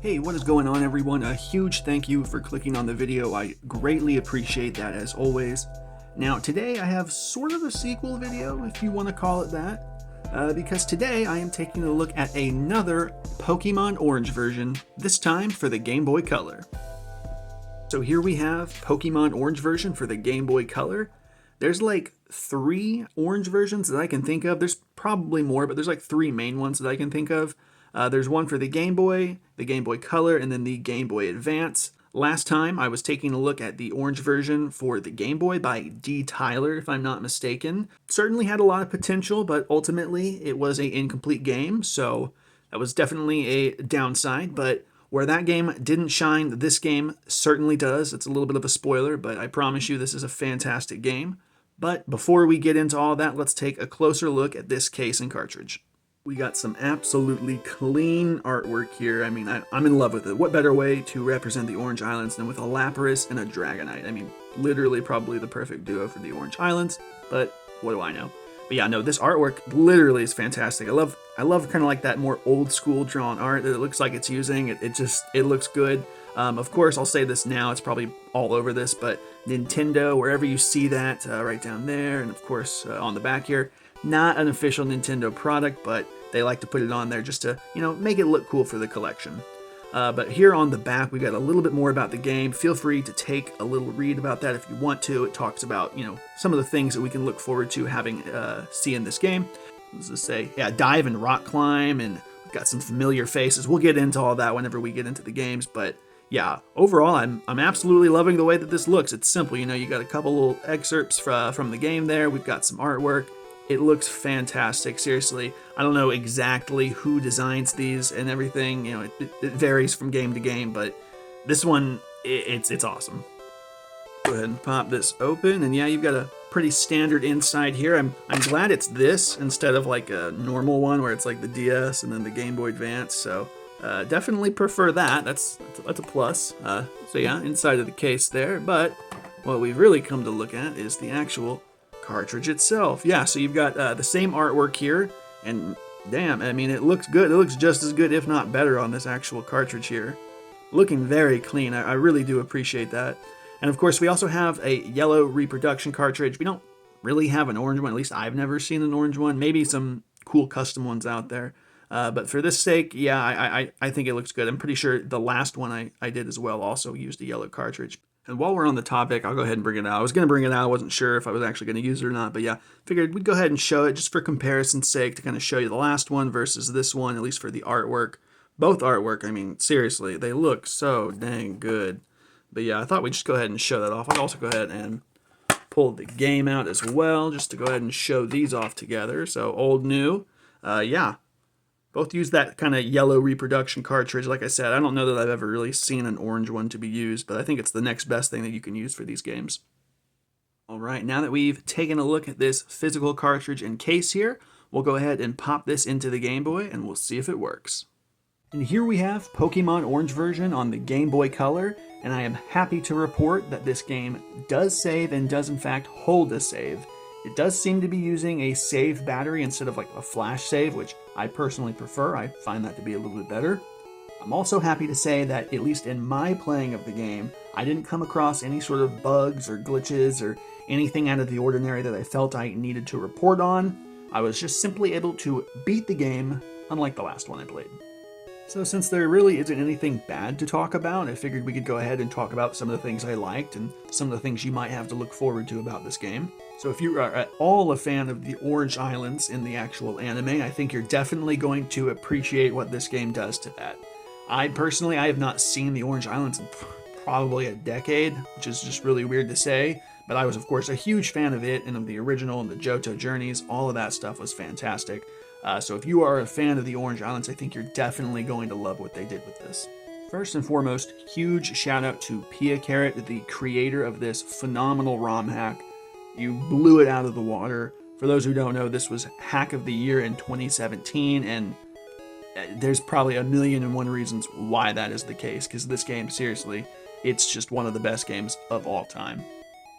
Hey, what is going on, everyone? A huge thank you for clicking on the video. I greatly appreciate that, as always. Now, today I have sort of a sequel video, if you want to call it that, because today I am taking a look at another Pokemon Orange version, this time for the Game Boy Color. So here we have Pokemon Orange version for the Game Boy Color. There's like 3 orange versions that I can think of. There's probably more, but there's like 3 main ones that I can think of. There's one for the Game Boy Color, and then the Game Boy Advance. Last time I was taking a look at the orange version for the Game Boy by D. Tyler, if I'm not mistaken. Certainly had a lot of potential, but ultimately it was an incomplete game, so that was definitely a downside. But where that game didn't shine, this game certainly does. It's a little bit of a spoiler, but I promise you this is a fantastic game. But before we get into all that, let's take a closer look at this case and cartridge. We got some absolutely clean artwork here. I mean, I'm in love with it. What better way to represent the Orange Islands than with a Lapras and a Dragonite? I mean, literally probably the perfect duo for the Orange Islands, but what do I know? But yeah, no, this artwork literally is fantastic. I love kind of like that more old school drawn art that it looks like it's using. It looks good. Of course, I'll say this now, it's probably all over this, but Nintendo, wherever you see that, right down there, and of course on the back here, not an official Nintendo product, but they like to put it on there just to, make it look cool for the collection. But here on the back, we got a little bit more about the game. Feel free to take a little read about that if you want to. It talks about, some of the things that we can look forward to having see in this game. Let's just say, yeah, dive and rock climb, and we've got some familiar faces. We'll get into all that whenever we get into the games, but yeah, overall, I'm absolutely loving the way that this looks. It's simple, you got a couple little excerpts from the game there. We've got some artwork. It looks fantastic, seriously. I don't know exactly who designs these and everything. It varies from game to game, but this one, it's awesome. Go ahead and pop this open, and yeah, you've got a pretty standard inside here. I'm glad it's this instead of like a normal one where it's like the DS and then the Game Boy Advance. So definitely prefer that. That's a plus. So yeah, inside of the case there. But what we've really come to look at is the actual cartridge itself. Yeah, so you've got the same artwork here, and damn, I mean, it looks good. It looks just as good, if not better, on this actual cartridge here. Looking very clean. I really do appreciate that. And of course, we also have a yellow reproduction cartridge. We don't really have an orange one. At least I've never seen an orange one. Maybe some cool custom ones out there. But for this sake, yeah, I think it looks good. I'm pretty sure the last one I did as well also used a yellow cartridge. And while we're on the topic, I'll go ahead and bring it out. I was going to bring it out. I wasn't sure if I was actually going to use it or not. But yeah, figured we'd go ahead and show it just for comparison's sake to kind of show you the last one versus this one, at least for the artwork. Both artwork, I mean, seriously, they look so dang good. But yeah, I thought we'd just go ahead and show that off. I'd also go ahead and pull the game out as well, just to go ahead and show these off together. So old, new, yeah. Both use that kind of yellow reproduction cartridge. Like I said, I don't know that I've ever really seen an orange one to be used, but I think it's the next best thing that you can use for these games. All right, now that we've taken a look at this physical cartridge and case here, we'll go ahead and pop this into the Game Boy, and we'll see if it works. And here we have Pokemon Orange version on the Game Boy Color, and I am happy to report that this game does save and does in fact hold a save. It does seem to be using a save battery instead of like a flash save, which I personally prefer. I find that to be a little bit better. I'm also happy to say that, at least in my playing of the game, I didn't come across any sort of bugs or glitches or anything out of the ordinary that I felt I needed to report on. I was just simply able to beat the game, unlike the last one I played. So since there really isn't anything bad to talk about, I figured we could go ahead and talk about some of the things I liked and some of the things you might have to look forward to about this game. So if you are at all a fan of the Orange Islands in the actual anime, I think you're definitely going to appreciate what this game does to that. I have not seen the Orange Islands in probably a decade, which is just really weird to say, but I was of course a huge fan of it and of the original and the Johto journeys. All of that stuff was fantastic. So if you are a fan of the Orange Islands, I think you're definitely going to love what they did with this. First and foremost, huge shout out to PiaCRT, the creator of this phenomenal ROM hack. You blew it out of the water. For those who don't know, this was Hack of the Year in 2017, and there's probably 1,000,001 reasons why that is the case, because this game, seriously, it's just one of the best games of all time.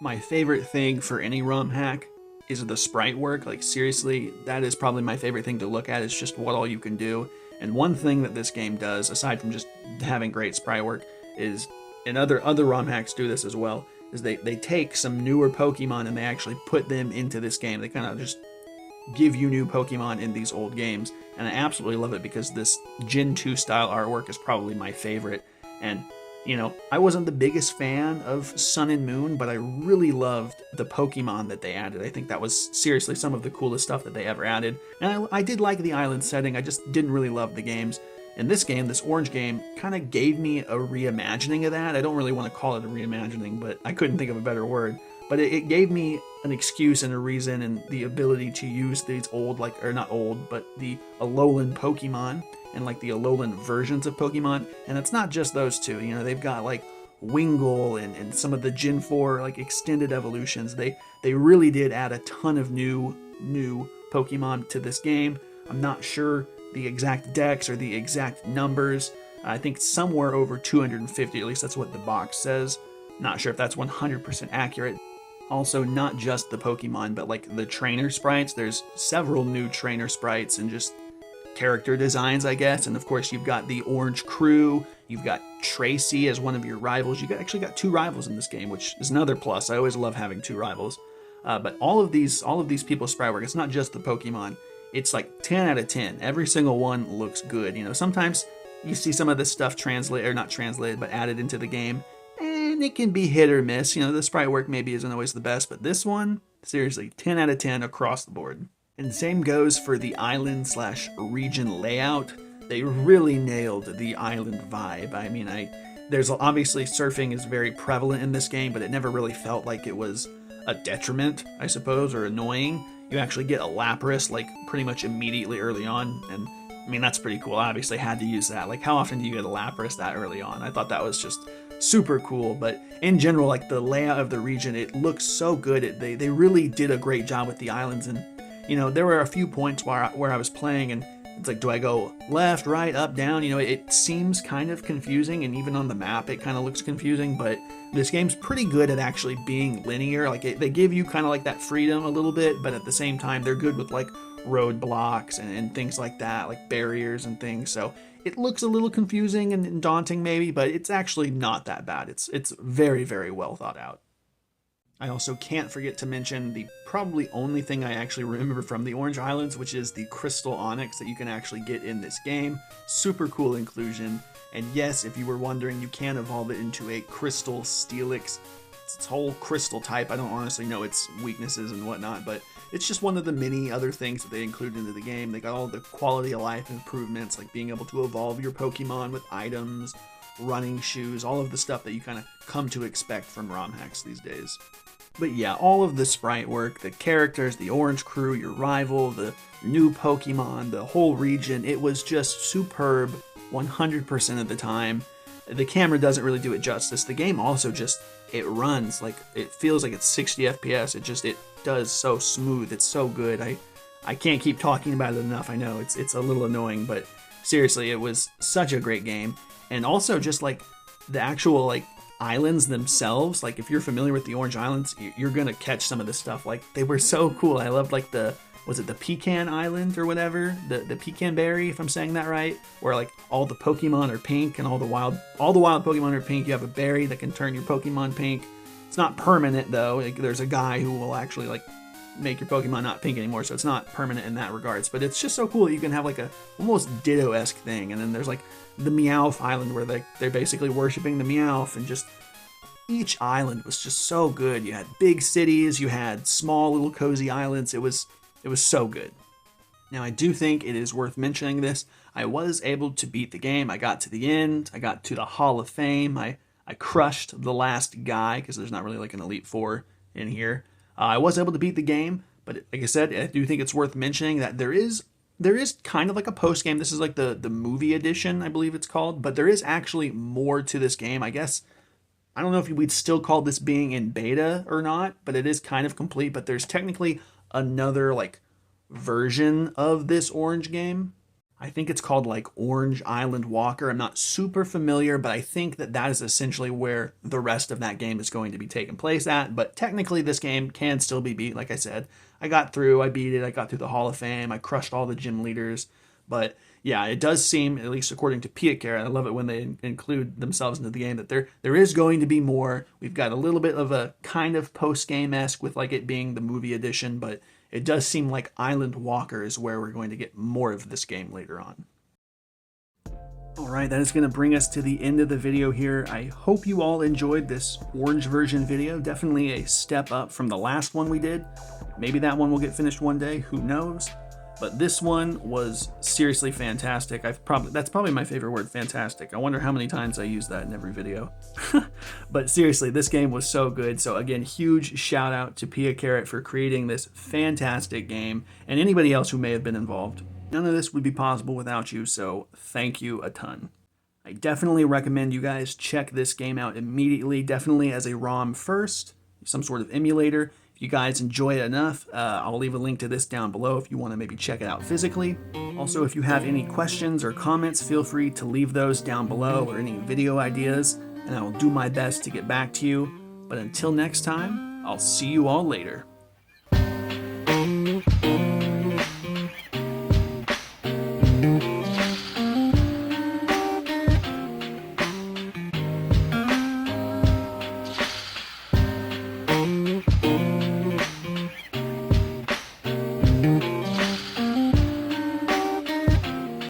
My favorite thing for any ROM hack is the sprite work. Like, seriously, that is probably my favorite thing to look at, is just what all you can do. And one thing that this game does, aside from just having great sprite work, is, and other ROM hacks do this as well, is they take some newer Pokemon and they actually put them into this game. They kind of just give you new Pokemon in these old games, and I absolutely love it because this Gen 2 style artwork is probably my favorite. And you know, I wasn't the biggest fan of Sun and Moon, but I really loved the Pokemon that they added. I think that was seriously some of the coolest stuff that they ever added. And I did like the island setting, I just didn't really love the games. And this game, this orange game, kind of gave me a reimagining of that. I don't really want to call it a reimagining, but I couldn't think of a better word. But it gave me an excuse and a reason and the ability to use these old, like, or not old, but the Alolan Pokemon and like the Alolan versions of Pokemon. And it's not just those two, you know, they've got like Wingull and some of the Gen 4 like extended evolutions. They really did add a ton of new Pokemon to this game. I'm not sure the exact decks or the exact numbers. I think somewhere over 250, at least that's what the box says. Not sure if that's 100% accurate. Also, not just the Pokemon, but like the trainer sprites. There's several new trainer sprites and just character designs, I guess. And of course, you've got the Orange Crew. You've got Tracy as one of your rivals. You actually got 2 rivals in this game, which is another plus. I always love having 2 rivals. But all of these people's sprite work, it's not just the Pokemon. It's like 10 out of 10. Every single one looks good. You know, sometimes you see some of this stuff translated, or not translated, but added into the game, and it can be hit or miss. You know, the sprite work maybe isn't always the best, but this one, seriously, 10 out of 10 across the board. And same goes for the island/region layout. They really nailed the island vibe. I mean, there's obviously surfing is very prevalent in this game, but it never really felt like it was a detriment, I suppose, or annoying. You actually get a Lapras like pretty much immediately early on, and I mean, that's pretty cool. I obviously had to use that. Like, how often do you get a Lapras that early on? I thought that was just super cool. But in general, like the layout of the region, it looks so good. They really did a great job with the islands. And you know, there were a few points where I was playing and it's like, do I go left, right, up, down? You know, it seems kind of confusing, and even on the map it kind of looks confusing, but this game's pretty good at actually being linear. Like, they give you kind of like that freedom a little bit, but at the same time they're good with like roadblocks and things like that, like barriers and things. So it looks a little confusing and daunting maybe, but it's actually not that bad. It's very, very well thought out. I also can't forget to mention the probably only thing I actually remember from the Orange Islands, which is the Crystal Onyx that you can actually get in this game. Super cool inclusion. And yes, if you were wondering, you can evolve it into a Crystal Steelix. It's its whole crystal type. I don't honestly know its weaknesses and whatnot, but it's just one of the many other things that they include into the game. They got all the quality of life improvements, like being able to evolve your Pokemon with items, running shoes, all of the stuff that you kind of come to expect from ROM hacks these days. But yeah, all of the sprite work, the characters, the Orange Crew, your rival, the new Pokemon, the whole region, it was just superb 100% of the time. The camera doesn't really do it justice. The game also just, it runs like, it feels like it's 60 FPS. It does so smooth. It's so good. I can't keep talking about it enough. I know it's a little annoying, but seriously, it was such a great game. And also just like the actual like islands themselves, like if you're familiar with the Orange Islands, you're gonna catch some of this stuff. Like, they were so cool. I loved like was it the Pecan Island or whatever, the Pecan Berry, if I'm saying that right, where like all the Pokemon are pink and all the wild Pokemon are pink. You have a berry that can turn your Pokemon pink. It's not permanent though. Like, there's a guy who will actually like make your Pokemon not pink anymore, so it's not permanent in that regards. But it's just so cool that you can have like a almost Ditto-esque thing. And then there's like the Meowth Island where they're basically worshiping the Meowth, and just each island was just so good. You had big cities, you had small little cozy islands. It was so good. Now, I do think it is worth mentioning this. I was able to beat the game. I got to the end. I got to the Hall of Fame. I crushed the last guy, because there's not really like an Elite Four in here. I was able to beat the game, but like I said, I do think it's worth mentioning that there is kind of like a post game. This is like the movie edition, I believe it's called, but there is actually more to this game. I guess, I don't know if we'd still call this being in beta or not, but it is kind of complete. But there's technically another like version of this Orange game. I think it's called like Orange Island Walker. I'm not super familiar, but I think that is essentially where the rest of that game is going to be taking place at. But technically this game can still be beat. Like I said, I got through, I beat it, I got through the Hall of Fame, I crushed all the gym leaders. But yeah, it does seem, at least according to PiaCRT, I love it when they include themselves into the game, that there is going to be more. We've got a little bit of a kind of post-game-esque with like it being the movie edition, but it does seem like Island Walker is where we're going to get more of this game later on. Alright, that is going to bring us to the end of the video here. I hope you all enjoyed this orange version video. Definitely a step up from the last one we did. Maybe that one will get finished one day, who knows? But this one was seriously fantastic. That's probably my favorite word, fantastic. I wonder how many times I use that in every video. But seriously, this game was so good. So again, huge shout out to PiaCRT for creating this fantastic game, and anybody else who may have been involved. None of this would be possible without you, so thank you a ton. I definitely recommend you guys check this game out immediately, definitely as a ROM first, some sort of emulator. If you guys enjoy it enough, I'll leave a link to this down below if you want to maybe check it out physically. Also, if you have any questions or comments, feel free to leave those down below, or any video ideas, and I will do my best to get back to you. But until next time, I'll see you all later.